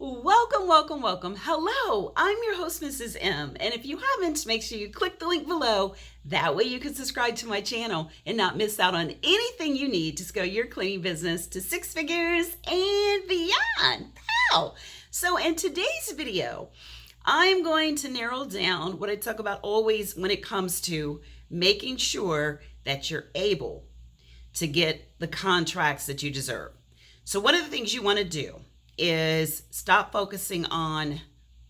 Welcome, welcome, welcome. Hello, I'm your host, Mrs. M. And if you haven't, make sure you click the link below. That way you can subscribe to my channel and not miss out on anything you need to scale your cleaning business to six figures and beyond. Pow! So in today's video, I'm going to narrow down what I talk about always when it comes to making sure that you're able to get the contracts that you deserve. So one of the things you want to do is stop focusing on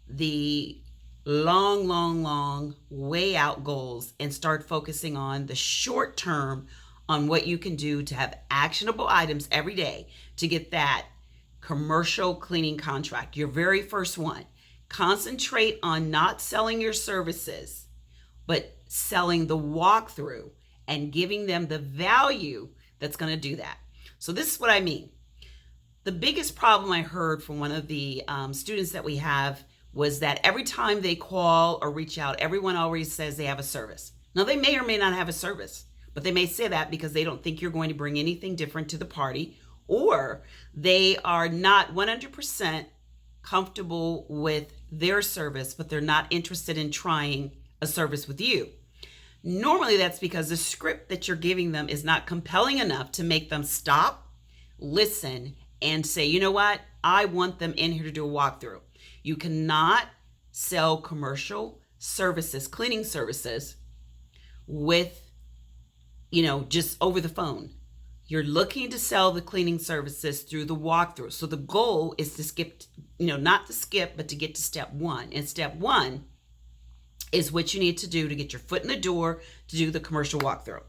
the long way out goals and start focusing on the short term, on what you can do to have actionable items every day to get that commercial cleaning contract, your very first one. Concentrate on not selling your services, but selling the walkthrough and giving them the value that's going to do that. So this is what I mean. The biggest problem I heard from one of the students that we have was that every time they call or reach out, everyone always says they have a service. Now, they may or may not have a service, but they may say that because they don't think you're going to bring anything different to the party, or they are not 100% comfortable with their service, but they're not interested in trying a service with you. Normally, that's because the script that you're giving them is not compelling enough to make them stop, listen, and say, you know what? I want them in here to do a walkthrough. You cannot sell commercial services, cleaning services with, just over the phone. You're looking to sell the cleaning services through the walkthrough. So the goal is to skip, not to skip, but to get to step one. And step one is what you need to do to get your foot in the door to do the commercial walkthrough.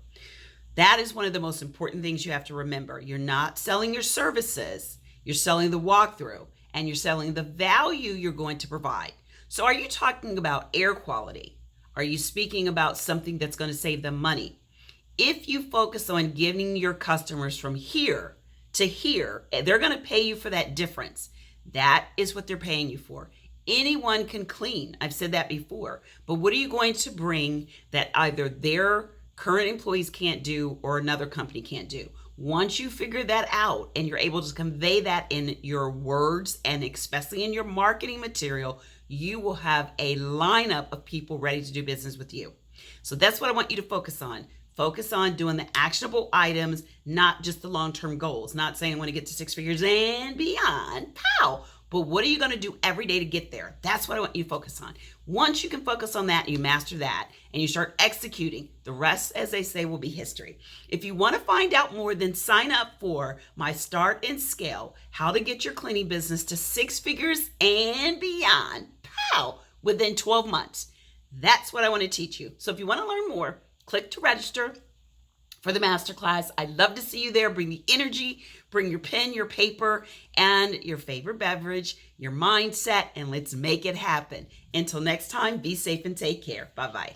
That is one of the most important things you have to remember. You're not selling your services, you're selling the walkthrough, and you're selling the value you're going to provide. So are you talking about air quality? Are you speaking about something that's going to save them money? If you focus on giving your customers from here to here, they're going to pay you for that difference. That is what they're paying you for. Anyone can clean. I've said that before. But what are you going to bring that either their current employees can't do or another company can't do? Once you figure that out and you're able to convey that in your words and especially in your marketing material, you will have a lineup of people ready to do business with you. So that's what I want you to focus on. Focus on doing the actionable items, not just the long-term goals. Not saying I want to get to six figures and beyond. Pow! But what are you going to do every day to get there? That's what I want you to focus on. Once you can focus on that and you master that and you start executing, the rest, as they say, will be history. If you want to find out more, then sign up for my Start and Scale, how to get your cleaning business to six figures and beyond, pow, within 12 months. That's what I want to teach you. So if you want to learn more, click to register for the masterclass. I'd love to see you there. Bring the energy, bring your pen, your paper, and your favorite beverage, your mindset, and let's make it happen. Until next time, be safe and take care. Bye-bye.